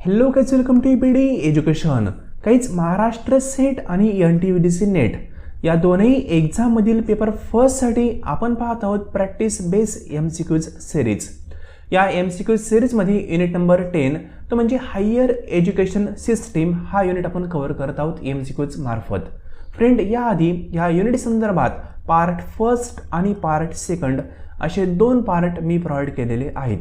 Hello guys, welcome to EPD education. काहीच Maharashtra SET आणि NTVDC NET या दोन्ही एक्झाममधील पेपर फर्स्टसाठी आपण पाहत आहोत प्रॅक्टिस बेस MCQज सिरीज. या MCQ सिरीजमध्ये युनिट नंबर 10 तो म्हणजे हायर एज्युकेशन सिस्टीम हा युनिट आपण कव्हर करत आहोत MCQज मार्फत. फ्रेंड, याआधी या युनिट संदर्भात पार्ट फर्स्ट आणि पार्ट सेकंड असे दोन पार्ट मी प्रोव्हाइड केलेले आहेत.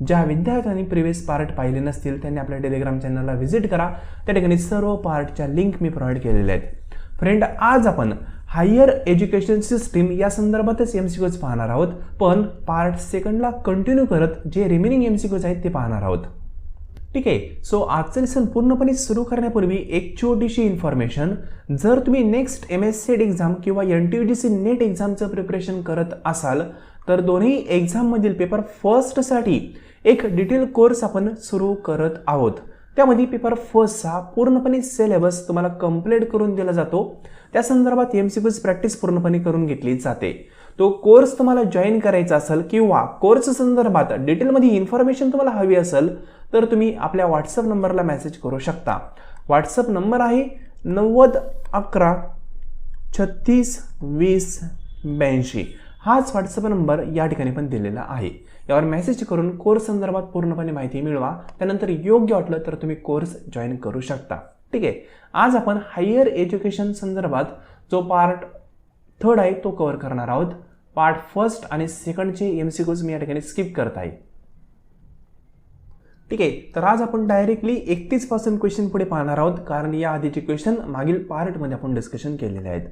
ज्या विद्यार्थ्यांनी प्रिव्हियस पार्ट पाहिले नसतील त्यांनी आपल्या टेलिग्राम चॅनलला व्हिजिट करा. त्या ठिकाणी सर्व पार्टच्या लिंक मी प्रोव्हाइड केलेल्या आहेत. फ्रेंड, आज आपण हायर एज्युकेशन सिस्टीम या संदर्भातच MCQज पाहणार आहोत, पण पार्ट सेकंडला कंटिन्यू करत जे रिमेनिंग MCQज आहेत ते पाहणार आहोत. ठीक आहे. सो आजचं लेसन पूर्णपणे सुरू करण्यापूर्वी एक छोटीशी इन्फॉर्मेशन. जर तुम्ही नेक्स्ट MS सेट एक्झाम किंवा NTVDC नेट एक्झामचं प्रिपरेशन करत असाल तर दोन्ही एक्झाममधील पेपर फर्स्टसाठी एक डिटेल कोर्स आपण सुरू करत आहोत. त्यामध्ये पेपर फर्स्टचा पूर्णपणे सिलेबस तुम्हाला कंप्लीट करून दिला जातो. त्या संदर्भात MCQज प्रॅक्टिस पूर्णपणे करून घेतली जाते. तो कोर्स तुम्हाला जॉईन करायचा असेल किंवा कोर्स संदर्भात डिटेलमध्ये इन्फॉर्मेशन तुम्हाला हवी असेल तर तुम्ही आपल्या व्हॉट्सअप नंबरला मेसेज करू शकता. व्हॉट्सअप नंबर आहे 9011 36 20 82. हाच व्हॉट्सअप नंबर या ठिकाणी पण दिलेला आहे. यावर मेसेज करून कोर्स संदर्भात पूर्णपणे माहिती मिळवा. त्यानंतर योग्य वाटलं तर तुम्ही कोर्स जॉईन करू शकता. ठीक आहे. आज आपण हायर एज्युकेशन संदर्भात जो पार्ट थर्ड आहे तो कव्हर करणार आहोत. पार्ट फर्स्ट आणि सेकंडचे MCQज मी या ठिकाणी स्किप करत आहे. ठीक आहे. तर आज आपण डायरेक्टली 31 पासून क्वेश्चन पुढे पाहणार आहोत, कारण या आधीचे क्वेश्चन मागील पार्टमध्ये आपण डिस्कशन केलेले आहेत.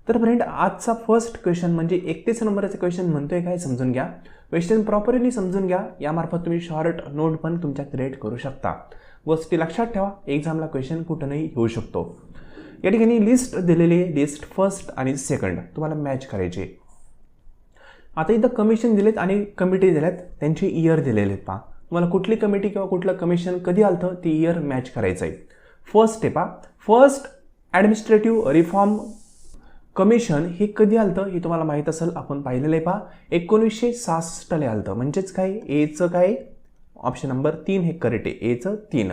तर फ्रेंड, आजचा फर्स्ट क्वेश्चन म्हणजे 31 नंबरचा क्वेश्चन म्हणतोय काय समजून घ्या. क्वेश्चन प्रॉपरली समजून घ्या. यामार्फत तुम्ही शॉर्ट नोट पण तुमच्या क्रिएट करू शकता. गोष्टी लक्षात ठेवा, एक्झामला क्वेश्चन कुठूनही येऊ शकतो. या ठिकाणी लिस्ट दिलेली आहे. लिस्ट फर्स्ट आणि सेकंड तुम्हाला मॅच करायची. आता इथं कमिशन दिलेत आणि कमिटी दिल्यात, त्यांची इयर दिलेले आहेत. पहा, तुम्हाला कुठली कमिटी किंवा कुठलं कमिशन कधी आलं ते इयर मॅच करायचं आहे. फर्स्ट आहे पहा, फर्स्ट ॲडमिनिस्ट्रेटिव्ह रिफॉर्म कमिशन हे कधी आलं हे तुम्हाला माहीत असेल, आपण पाहिलेलं आहे. पहा, 1966ला आलं. म्हणजेच काय, एचं काय ऑप्शन नंबर 3 हे करेक्ट आहे. एचं 3.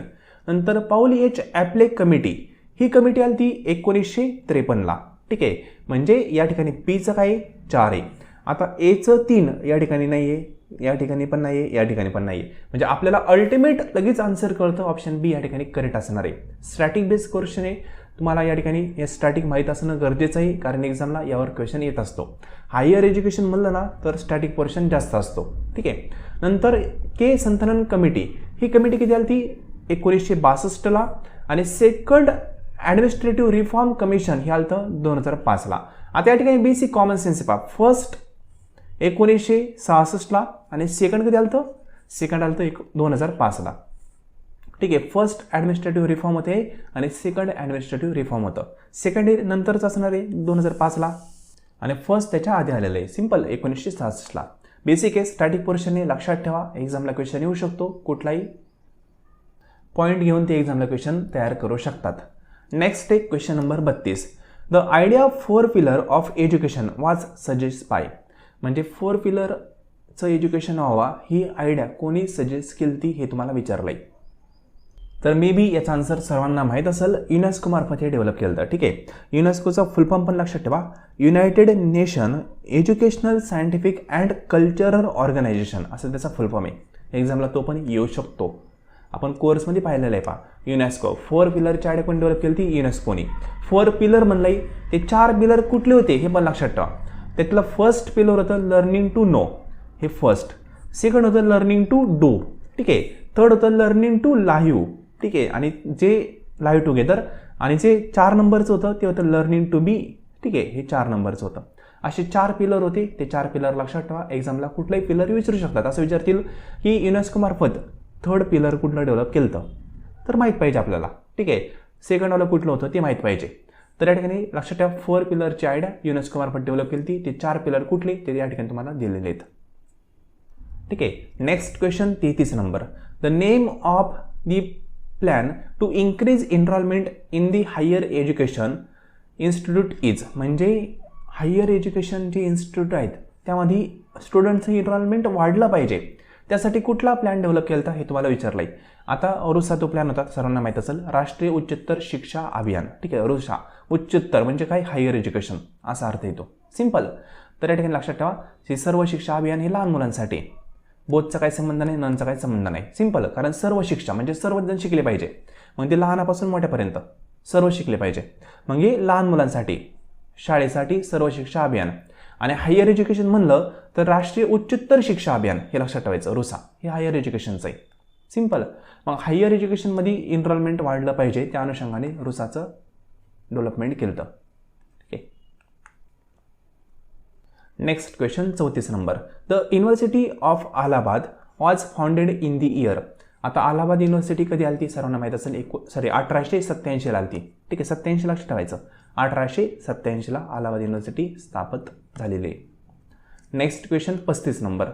नंतर पाऊल H ॲप्ले कमिटी ही कमिटी आली ती 1953ला. ठीक आहे. म्हणजे या ठिकाणी Pचं काय 4 आहे. आता एचं 3 या ठिकाणी नाही आहे, या ठिकाणी पण नाही आहे, या ठिकाणी पण नाही आहे. म्हणजे आपल्याला अल्टिमेट लगेच आन्सर कळतं, ऑप्शन बी या ठिकाणी करेक्ट असणार आहे. स्टॅटिक बेस क्वेश्चन आहे. तुम्हाला या ठिकाणी हे स्टॅटिक माहीत असणं गरजेचं आहे, कारण एक्झामला यावर क्वेश्चन येत असतो. हायर एज्युकेशन म्हणलं ना तर स्टॅटिक पोर्शन जास्त असतो. ठीक आहे. नंतर के संथनन कमिटी ही कमिटी किती आली ती 1962ला. आणि सेकंड ॲडमिनिस्ट्रेटिव्ह रिफॉर्म कमिशन हे आलं 2005ला. आता या ठिकाणी बेसिक कॉमन सेन्स पहा, फर्स्ट 1966ला आणि सेकंड कधी आलं, सेकंड आलं 2005ला. ठीक आहे. फर्स्ट ॲडमिनिस्ट्रेटिव्ह रिफॉर्म होते आणि सेकंड ॲडमिनिस्ट्रेटिव्ह रिफॉर्म होतं. सेकंड हे नंतरच असणार आहे 2005ला आणि फर्स्ट त्याच्या आधी आलेलं आहे. सिम्पल 1966ला. बेसिक आहे, स्टॅटिक पोर्शन आहे, लक्षात ठेवा. एक्झामला क्वेश्चन येऊ शकतो, कुठलाही पॉईंट घेऊन ते एक्झामला क्वेश्चन तयार करू शकतात. नेक्स्ट आहे question number 32. The idea of 4 pillar of education वाज सजेस्ट बाय. म्हणजे 4 पिलरचं एज्युकेशन व्हावा ही आयडिया कोणी सजेस्ट केली ती हे तुम्हाला विचारलं आहे. तर मे बी याचा आन्सर सर्वांना माहीत असेल. युनेस्को मार्फत हे डेव्हलप केलं तर. ठीक आहे. युनेस्कोचा फुल फॉर्म पण लक्षात ठेवा, united nation educational scientific and cultural organisation असं त्याचा फुल फॉर्म आहे. एक्झामला तो पण येऊ शकतो. आपण कोर्समध्ये पाहिलेलं आहे. पहा, युनेस्को 4 पिलरची आयडिया कोणी डेव्हलप केली ती युनेस्कोनी. 4 पिलर म्हणलंय ते 4 पिलर कुठले होते हे पण लक्षात ठेवा. त्यातलं फर्स्ट पिलर होतं लर्निंग टू नो, हे फर्स्ट. सेकंड होतं लर्निंग टू डू. ठीक आहे. थर्ड होतं लर्निंग टू लाईव्ह. ठीक आहे. आणि जे लाईव्ह टुगेदर आणि जे 4 नंबरचं होतं ते होतं लर्निंग टू बी. ठीक आहे. हे 4 नंबरचं होतं. असे 4 पिलर होते. ते 4 पिलर लक्षात ठेवा. एक्झामला कुठलाही पिलर विचारू शकतात. असं विचारतील की युनेस्को मार्फत थर्ड पिलर कुठलं डेव्हलप केलं तर माहीत पाहिजे आपल्याला. ठीक आहे. सेकंडवालं कुठलं होतं ते माहीत पाहिजे. तर या ठिकाणी लक्षात ठेवा, 4 पिलरची आयडिया युनेस्को मार्फत डेव्हलप केली ते 4 पिलर कुठले ते या ठिकाणी तुम्हाला दिलेले आहेत. ठीक आहे. Next question 33 number. The name of the plan to increase enrolment in the higher education institute is. म्हणजे हायर एज्युकेशन जे इन्स्टिट्यूट आहेत त्यामध्ये स्टुडंटचं एनरोलमेंट वाढलं पाहिजे त्यासाठी कुठला प्लॅन डेव्हलप केला होता हे तुम्हाला विचारलंय. आता रुसा तो प्लॅन होता, सर्वांना माहीत असेल, राष्ट्रीय उच्चतर शिक्षा अभियान. ठीक आहे, रुसा उच्चतर म्हणजे काय, हायर एज्युकेशन असा अर्थ येतो. सिंपल. तर या ठिकाणी लक्षात ठेवा, ही सर्व शिक्षा अभियान हे लहान मुलांसाठी. बोथचा काही संबंध नाही, ननचा काही संबंध नाही. सिंपल. कारण सर्व शिक्षा म्हणजे सर्वजण शिकले पाहिजे. मग ते लहानापासून मोठ्यापर्यंत सर्व शिकले पाहिजे. मग हे लहान मुलांसाठी, शाळेसाठी सर्व शिक्षा अभियान. आणि हायर एज्युकेशन म्हणलं तर राष्ट्रीय उच्चतर शिक्षा अभियान हे लक्षात ठेवायचं. रुसा हे हायर एज्युकेशनचं आहे. सिंपल. मग हायर एज्युकेशनमध्ये इनरोलमेंट वाढलं पाहिजे, त्या अनुषंगाने रुसाचं डेव्हलपमेंट केलं होतं. ठीक आहे. Next question 34 number. The university of Allahabad was founded in the year. आता अलाहाबाद युनिव्हर्सिटी कधी आली ती सर्वांना माहीत असेल, 1887 आली ती. ठीक आहे, 87 लक्षात ठेवायचं. 1887 अलाहाबाद युनिव्हर्सिटी स्थापित झालेली आहे. Next question 35 number.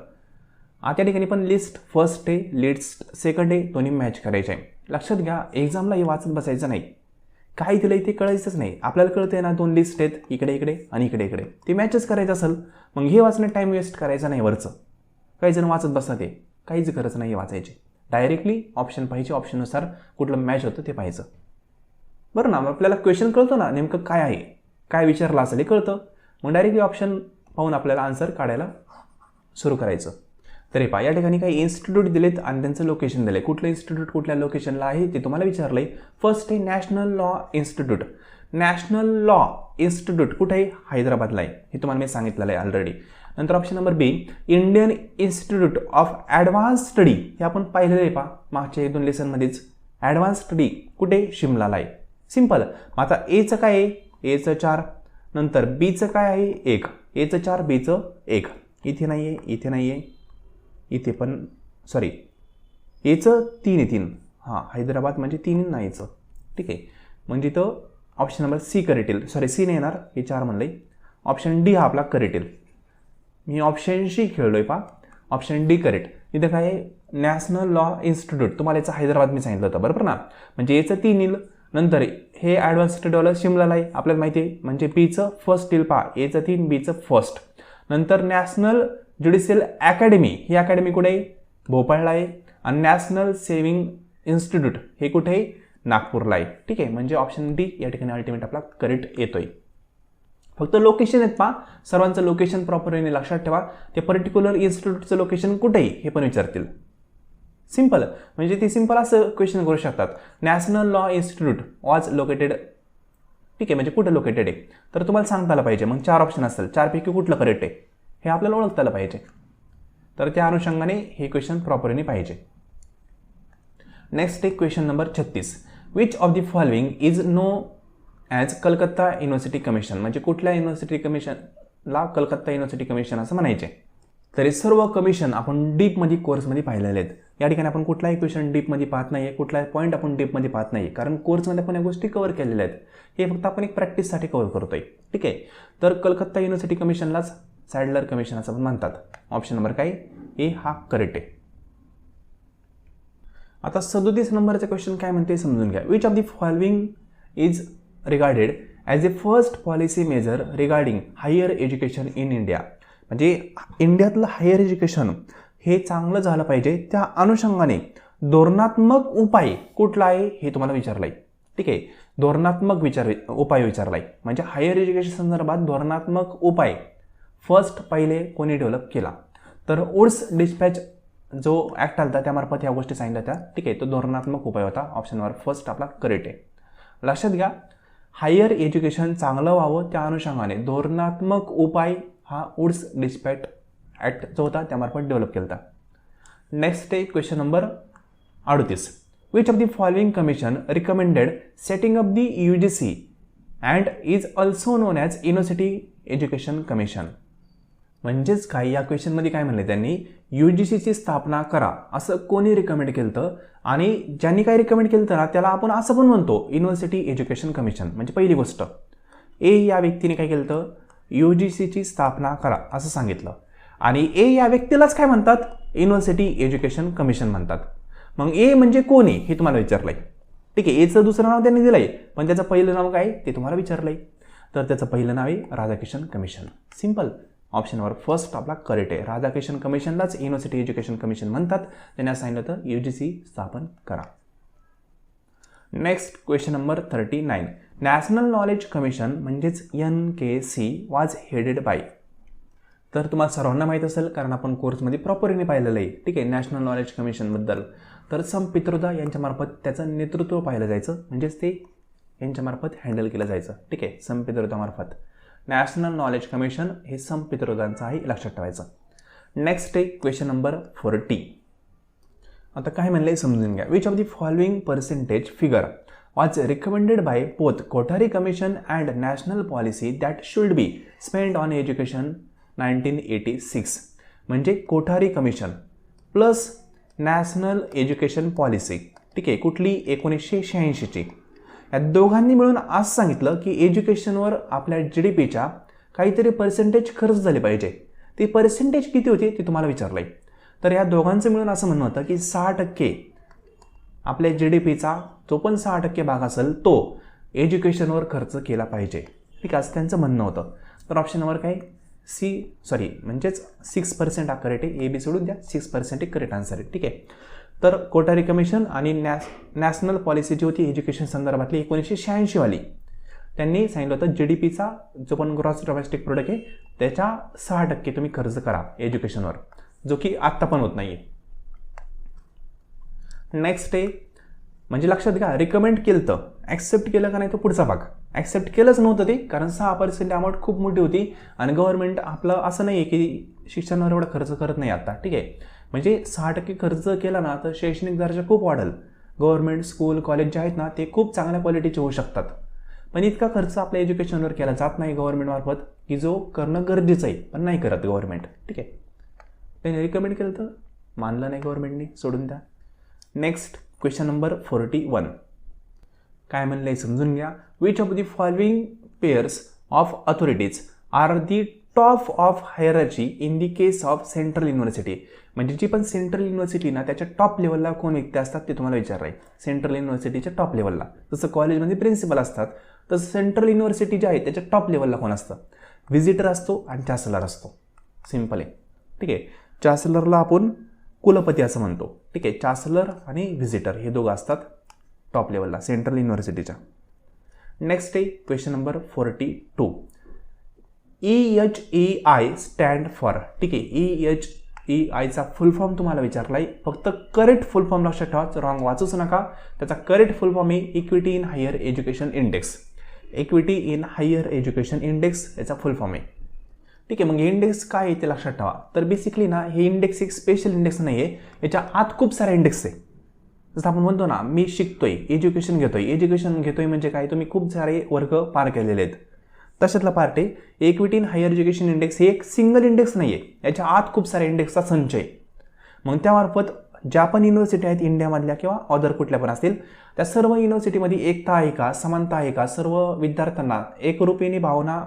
आता या ठिकाणी पण लिस्ट फर्स्ट आहे, लिस्ट सेकंड आहे, दोन्ही मॅच करायचे आहे. लक्षात घ्या, एक्झामला हे वाचत बसायचं नाही. काय दिलं ते कळायचंच नाही. आपल्याला कळतंय ना, 2 लिस्ट आहेत, इकडे इकडे आणि इकडे इकडे, ते मॅचच करायचं असेल मग हे वाचण्यात टाईम वेस्ट करायचा नाही. वरचं काही जण वाचत बसतात, ते काहीच गरज नाही वाचायची. डायरेक्टली ऑप्शन पाहिजे, ऑप्शननुसार कुठलं मॅच होतं ते पाहायचं. बरं ना, आपल्याला क्वेश्चन कळतो ना नेमकं काय आहे, काय विचारलं असेल हे कळतं. मग डायरेक्टली ऑप्शन पाहून आपल्याला आन्सर काढायला सुरू करायचं. तरी पहा, या ठिकाणी काही इन्स्टिट्यूट दिलेत आणि त्यांचं लोकेशन दिले. कुठलं इन्स्टिट्यूट कुठल्या लोकेशनला आहे ते तुम्हाला विचारलंय. फर्स्ट आहे national law institute. National law institute कुठे आहे, हैदराबादला आहे, हे तुम्हाला मी सांगितलेलं आहे ऑलरेडी. नंतर option number B, Indian institute of advance study. हे आपण पाहिलेलं आहे पहा मागच्या 2 लेसनमध्येच. ॲडव्हान्स स्टडी कुठे, शिमलाला आहे. सिंपल. मग आता एचं काय आहे, एचं 4. नंतर बीचं काय आहे, 1. एचं 4, बीचं 1. इथे नाही आहे, इथे नाही आहे, इथे पण सॉरी, एचं 3 आहे, 3. हां, हैदराबाद म्हणजे 3 नाही याचं. ठीक आहे, म्हणजे इथं ऑप्शन नंबर सी करेक्ट येईल. सॉरी, सी नाही येणार, हे 4 म्हणलं. ऑप्शन डी हा आपला करेक्ट येईल. मी ऑप्शनशी खेळलोय पहा, ऑप्शन डी करेक्ट. इथं काय आहे, नॅशनल लॉ इन्स्टिट्यूट. तुम्हाला याचं हैदराबाद मी सांगितलं होतं बरोबर ना. म्हणजे याचं 3 येईल. नंतर हे ॲडव्हान्स स्टडीवालं शिमलाला आहे, आपल्याला माहिती आहे. म्हणजे बीचं फर्स्ट येईल पहा, एचं 3, बीचं फर्स्ट. नंतर नॅशनल ज्युडिशियल अकॅडमी. ही अकॅडमी कुठे आहे, भोपाळला आहे. आणि नॅशनल सेव्हिंग इन्स्टिट्यूट हे कुठे आहे, नागपूरला आहे. ठीक आहे, म्हणजे ऑप्शन डी या ठिकाणी अल्टिमेट आपला करेक्ट येतोय. फक्त लोकेशन आहेत पहा, सर्वांचं लोकेशन प्रॉपरली लक्षात ठेवा. ते पर्टिक्युलर इन्स्टिट्यूटचं लोकेशन कुठे आहे हे पण विचारतील. सिंपल. म्हणजे ते सिंपल असं क्वेश्चन करू शकतात, national law institute was located. ठीक आहे, म्हणजे कुठं लोकेटेड आहे तर तुम्हाला सांगता आलं पाहिजे. मग 4 ऑप्शन असतील, 4 पैकी कुठलं करेक्ट आहे हे आपल्याला ओळखता आलं पाहिजे. तर त्या अनुषंगाने हे क्वेश्चन प्रॉपरली पाहिजे. नेक्स्ट एक question number 36. Which of the following is known as Calcutta university commission. म्हणजे कुठल्या युनिव्हर्सिटी कमिशनला कलकत्ता युनिव्हर्सिटी कमिशन असं म्हणायचे. तरी सर्व कमिशन आपण डीपमध्ये कोर्समध्ये पाहिलेले आहेत. या ठिकाणी आपण कुठलाही क्वेश्चन डीपमध्ये पाहत नाही आहे, कुठलाही पॉईंट आपण डीपमध्ये पाहत नाही, कारण कोर्समध्ये आपण या गोष्टी कव्हर केलेल्या आहेत. हे फक्त आपण एक प्रॅक्टिससाठी कव्हर करतोय. ठीक आहे, तर कलकत्ता युनिव्हर्सिटी कमिशनलाच सॅडलर कमिशन असं पण म्हणतात. ऑप्शन नंबर काय, ए हा करेक्ट आहे. आता 37 नंबरचा क्वेश्चन काय म्हणते समजून घ्या. Which of the following is regarded as a first policy measure regarding higher education in India. म्हणजे इंडियातलं हायर एज्युकेशन हे चांगलं झालं पाहिजे, त्या अनुषंगाने धोरणात्मक उपाय कुठला आहे हे तुम्हाला विचारलं आहे. ठीक आहे, धोरणात्मक उपाय विचारला आहे. म्हणजे हायर एज्युकेशन संदर्भात धोरणात्मक उपाय फर्स्ट पहिले कोणी डेव्हलप केला, तर वुड्स डिस्पॅच जो ॲक्ट आला त्यामार्फत ह्या गोष्टी सांगितल्या त्या. ठीक आहे, तो धोरणात्मक उपाय होता. ऑप्शन नंबर फर्स्ट आपला करेक्ट आहे. लक्षात घ्या, हायर एज्युकेशन चांगलं व्हावं त्या अनुषंगाने धोरणात्मक उपाय हा वुड्स डिस्पॅच ॲक्ट जो होता त्यामार्फत डेव्हलप केला होता. नेक्स्ट आहे question number 38. Which of the following commission recommended setting up the UGC and is also non as university education commission. म्हणजेच काय, या क्वेश्चनमध्ये काय म्हणले त्यांनी, UGCची स्थापना करा असं कोणी रिकमेंड केलं होतं, आणि ज्यांनी काय रिकमेंड केलं ना त्याला आपण असं पण म्हणतो युनिव्हर्सिटी एज्युकेशन कमिशन. म्हणजे पहिली गोष्ट, ए या व्यक्तीने काय केलं होतं, UGCची स्थापना करा असं सांगितलं, आणि ए या व्यक्तीलाच काय म्हणतात, युनिव्हर्सिटी एज्युकेशन कमिशन म्हणतात. मग ए म्हणजे कोणी हे तुम्हाला विचारलंय. ठीक आहे, एचं दुसरं नाव त्यांनी दिलंय, पण त्याचं पहिलं नाव काय ते तुम्हाला विचारलंय. तर त्याचं पहिलं नाव आहे राधाकृष्ण कमिशन. सिंपल. ऑप्शनवर फर्स्ट आपला करेक्ट आहे. राधाकृष्ण कमिशनलाच युनिव्हर्सिटी एज्युकेशन कमिशन म्हणतात. त्यांनी सांगितलं होतं UGC स्थापन करा. Next question number 39. National knowledge commission म्हणजेच NKC वॉज हेडेड बाय. तर तुम्हाला सर्वांना माहीत असेल कारण आपण कोर्समध्ये प्रॉपरली पाहिलेलं आहे. ठीक आहे, नॅशनल नॉलेज कमिशनबद्दल. तर सम पित्रोदा यांच्यामार्फत त्याचं नेतृत्व पाहिलं जायचं, म्हणजेच ते यांच्यामार्फत हँडल केलं जायचं. ठीक आहे, सम पित्रोदामार्फत. नॅशनल नॉलेज कमिशन हे सम पित्रोदांचं आहे, लक्षात ठेवायचं. नेक्स्ट आहे क्वेश्चन नंबर 40. आता काय म्हणलं समजून घ्या. Which of the following percentage figure was recommended by both Kothari commission and national policy that should be spend on education 1986. म्हणजे Kothari commission plus national education policy. ठीक आहे, कुठली 1986ची. या दोघांनी मिळून असं सांगितलं की एज्युकेशनवर आपल्या GDPच्या काहीतरी पर्सेंटेज खर्च झाले पाहिजे. ती पर्सेंटेज किती होती ते तुम्हाला विचारलं आहे. तर या दोघांचं मिळून असं म्हणणं होतं की 6% आपल्या GDPचा जो पण 6% भाग असेल तो एज्युकेशनवर खर्च केला पाहिजे. ठीक आहे, असं त्यांचं म्हणणं होतं. तर ऑप्शनवर काय म्हणजेच 6% हा करेक्ट आहे. AB सोडून द्या, 6% एक करेक्ट आन्सर आहे. ठीक आहे, तर कोठारी कमिशन आणि नॅशनल पॉलिसी जी होती एज्युकेशन संदर्भातली 1986 वाली, त्यांनी सांगितलं होतं GDPचा जो पण ग्रॉस डोमेस्टिक प्रोडक्ट आहे त्याच्या 6% तुम्ही खर्च करा एज्युकेशनवर, जो की आत्ता पण होत नाही आहे. नेक्स्ट आहे म्हणजे लक्षात घ्या, रिकमेंड केलं तर ॲक्सेप्ट केलं का नाही तो पुढचा भाग. ॲक्सेप्ट केलंच नव्हतं ते, कारण 6% अमाऊंट खूप मोठी होती आणि गव्हर्नमेंट आपलं असं नाही आहे की शिक्षणावर एवढा खर्च करत नाही आता. ठीक आहे, म्हणजे 6% खर्च केला ना तर शैक्षणिक दर्जा खूप वाढेल. गव्हर्नमेंट स्कूल कॉलेज जे आहेत ना ते खूप चांगल्या क्वालिटीचे होऊ शकतात. पण इतका खर्च आपल्या एज्युकेशनवर केला जात नाही गव्हर्नमेंटमार्फत की जो करणं गरजेचं आहे, पण नाही करत गव्हर्नमेंट. ठीक आहे, त्यांनी रिकमेंड केलं तर मानलं नाही गव्हर्नमेंटने, सोडून द्या. Next question number 41. काय म्हणलं समजून घ्या. Which of the following pairs of authorities are the top of hierarchy in the case of central university. म्हणजे जी पण सेंट्रल युनिव्हर्सिटी ना त्याच्या टॉप लेवलला कोण व्यक्ती असतात ते तुम्हाला विचार आहे. सेंट्रल युनिव्हर्सिटीच्या टॉप लेवलला जसं कॉलेजमध्ये प्रिन्सिपल असतात तसं सेंट्रल युनिव्हर्सिटी जे आहे त्याच्या टॉप लेवलला कोण असतं? व्हिजिटर असतो आणि चान्सलर असतो. सिम्पल आहे. ठीक आहे, चान्सलरला आपण कुलपती असं म्हणतो. ठीक आहे, चान्सलर आणि व्हिजिटर हे दोघं असतात टॉप लेवलला सेंट्रल युनिव्हर्सिटीच्या. नेक्स्ट आहे question number 42. EHEI stand for. ठीक आहे, EHEIचा फुल फॉर्म तुम्हाला विचारला आहे. फक्त करेक्ट फुल फॉर्म लक्षात ठेवा, रॉंग वाचूच नका. त्याचा करेक्ट फुल फॉर्म आहे equity in higher education index. Equity in higher education index याचा फुल फॉर्म आहे. ठीक आहे, मग इंडेक्स काय आहे ते लक्षात ठेवा. तर बेसिकली ना हे इंडेक्स एक स्पेशल इंडेक्स नाही आहे, याच्या आत खूप सारे इंडेक्स आहे. जसं आपण म्हणतो ना मी शिकतोय, एज्युकेशन घेतोय म्हणजे काय, तुम्ही खूप सारे वर्ग पार केलेले आहेत. तशातला पार्ट आहे equity in higher education index. हे एक सिंगल इंडेक्स नाही आहे, याच्या आत खूप साऱ्या इंडेक्सचा संच आहे. मग त्यामार्फत ज्या पण युनिव्हर्सिटी आहेत इंडियामधल्या किंवा अदर कुठल्या पण असतील त्या सर्व युनिव्हर्सिटीमध्ये एकता आहे का, समानता आहे का, सर्व विद्यार्थ्यांना एकरूपीने भावना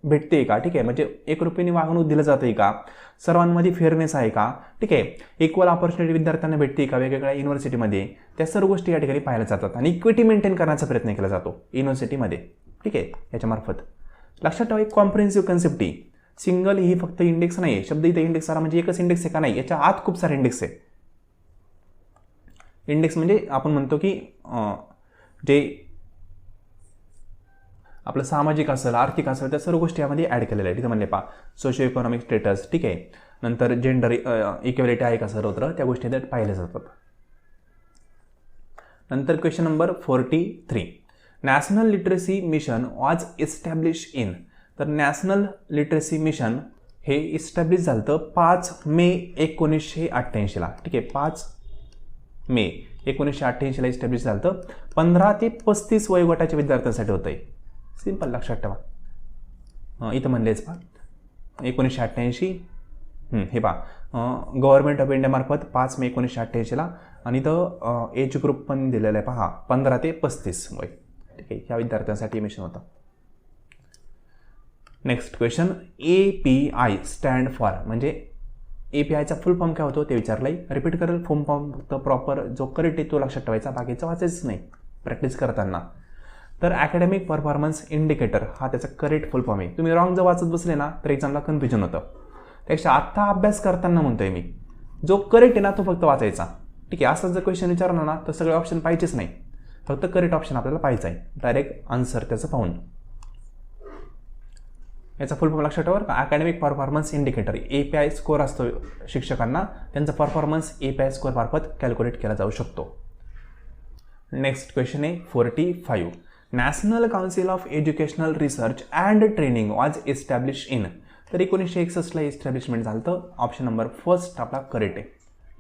भेटते का. ठीक आहे, म्हणजे एकरूपीने वागणूक दिलं जाते का, सर्वांमध्ये फेअरनेस आहे का. ठीक आहे, इक्वल ऑपॉर्च्युनिटी विद्यार्थ्यांना भेटते का वेगवेगळ्या युनिव्हर्सिटीमध्ये, त्या सर्व गोष्टी या ठिकाणी पाहायला जातात आणि इक्विटी मेंटेन करण्याचा प्रयत्न केला जातो युनिव्हर्सिटीमध्ये. ठीक आहे, याच्यामार्फत लक्षात ठेवा एक कॉम्प्रिहेन्सिव्ह कन्सेप्ट ही. सिंगल ही फक्त इंडेक्स नाही आहे. शब्द इथे इंडेक्स आला म्हणजे एकच इंडेक्स आहे का नाही, याच्या आत खूप सारे इंडेक्स आहे. इंडेक्स म्हणजे आपण म्हणतो की जे आपलं सामाजिक असेल आर्थिक असेल त्या सर्व गोष्टी यामध्ये ॲड केलेल्या आहेत. तिथे म्हणले पहा सोशिओ इकॉनॉमिक स्टेटस. ठीक आहे, नंतर जेंडर इक्वॅलिटी आहे का सर्वत्र, त्या गोष्टी त्यात पाहिल्या जातात. नंतर question number 43. National literacy mission was establish in. तर नॅशनल लिटरसी मिशन हे इस्टॅब्लिश झालं 5 मे 1988ला. ठीक आहे, 5 मे 1988ला इस्टॅब्लिश झालं. 15 ते 35 वयोगटाच्या विद्यार्थ्यांसाठी होतं आहे. सिंपल लक्षात ठेवा. इथं म्हणलेच पहा 1988. हे पहा गव्हर्नमेंट ऑफ इंडियामार्फत 5 मे 1988ला आणि इथं एज ग्रुप पण दिलेला आहे पहा 15 ते 35 वय. ठीक आहे, ह्या विद्यार्थ्यांसाठी मिशन होतं. Next question. API stand for. म्हणजे APIचा फुल फॉर्म काय होतो ते विचारलंय. रिपीट करेल फुल फॉर्म फक्त प्रॉपर जो करेक्ट आहे तो लक्षात ठेवायचा, बाकीचं वाचायचं नाही प्रॅक्टिस करताना. तर अकॅडमिक परफॉर्मन्स इंडिकेटर हा त्याचा करेक्ट फुल फॉर्म आहे. तुम्ही रॉंग जर वाचत बसले ना तर एक्झामला कन्फ्युजन होतं. त्यापेक्षा आत्ता अभ्यास करताना म्हणतोय मी, जो करेक्ट आहे ना तो फक्त वाचायचा. ठीक आहे, असं जर क्वेश्चन विचारला ना तर सगळे ऑप्शन पाहिजेच नाही, फक्त करेक्ट ऑप्शन आपल्याला पाहिजे आहे, डायरेक्ट आन्सर त्याचं पाहून. याचा फुल फॉर्म लक्षात ठेवा का, academic performance indicator. API score असतो शिक्षकांना, त्यांचा परफॉर्मन्स API स्कोअर मार्फत कॅल्क्युलेट केला जाऊ शकतो. नेक्स्ट क्वेश्चन आहे 45. National council of educational research and training was establish in. तर 1961ला एस्टॅब्लिशमेंट झालं. तर ऑप्शन नंबर फर्स्ट आपला करेक्ट आहे.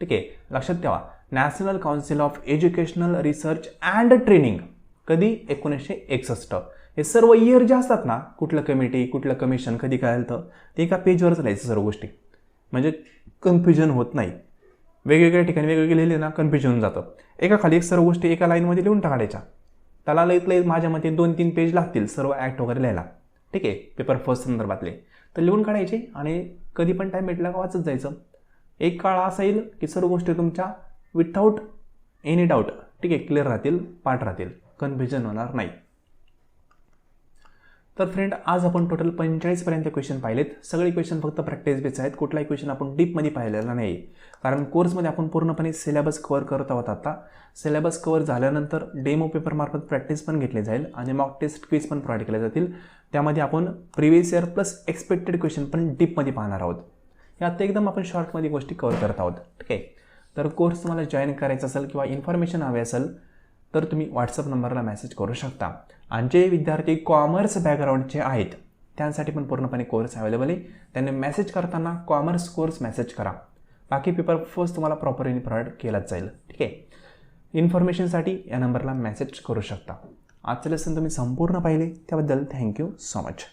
ठीक आहे, लक्षात ठेवा national council of educational research and training कधी 1961. हे सर्व इयर जे असतात ना, कुठलं कमिटी कुठलं कमिशन कधी काय आलं ते एका पेजवरच लिहायचं सर्व गोष्टी, म्हणजे कन्फ्युजन होत नाही. वेगवेगळ्या ठिकाणी वेगवेगळे लिहिले ना कन्फ्युजन होऊन जातं. एका खाली एक सर्व गोष्टी एका लाईनमध्ये लिहून टाकायच्या. त्याला लईत माझ्या मते 2-3 पेज लागतील सर्व ॲक्ट वगैरे लिहायला. ठीक आहे, पेपर फर्स्ट संदर्भातले तर लिहून काढायचे आणि कधी पण टाईम भेटला का वाचत जायचं. एक काळ असा येईल की सर्व गोष्टी तुमच्या विथआउट एनी डाऊट ठीक आहे क्लिअर राहतील, पाठ राहतील, कन्फ्युजन होणार नाही. तर फ्रेंड, आज आपण टोटल 45पर्यंत क्वेश्चन पाहिलेत. सगळे क्वेश्चन फक्त प्रॅक्टिस बेस आहेत. कुठलाही क्वेश्चन आपण डीपमध्ये पाहिलेला नाही, कारण कोर्समध्ये आपण पूर्णपणे सिलेबस कव्हर करत आहोत. आता सिलेबस कव्हर झाल्यानंतर डेमो पेपरमार्फत प्रॅक्टिस पण घेतली जाईल आणि मॉक टेस्ट क्विज पण प्रोव्हाइड केले जातील. त्यामध्ये आपण previous year plus expected question पण डीपमध्ये पाहणार आहोत. यात एकदम आपण शॉर्टमध्ये गोष्टी कव्हर करत आहोत. ठीक आहे, तर कोर्स तुम्हाला जॉईन करायचा असेल किंवा इन्फॉर्मेशन हवी असेल तर तुम्ही व्हॉट्सअप नंबरला मेसेज करू शकता. आणि जे विद्यार्थी कॉमर्स बॅकग्राऊंडचे आहेत त्यांसाठी पण पूर्णपणे कोर्स अवेलेबल आहे. त्यांनी मेसेज करताना कॉमर्स कोर्स मेसेज करा. बाकी पेपर फर्स्ट तुम्हाला प्रॉपरली प्रोव्हाइड केलाच जाईल. ठीक आहे, इन्फॉर्मेशनसाठी या नंबरला मेसेज करू शकता. आजचं लेसन तुम्ही संपूर्ण पाहिले त्याबद्दल थँक्यू सो मच.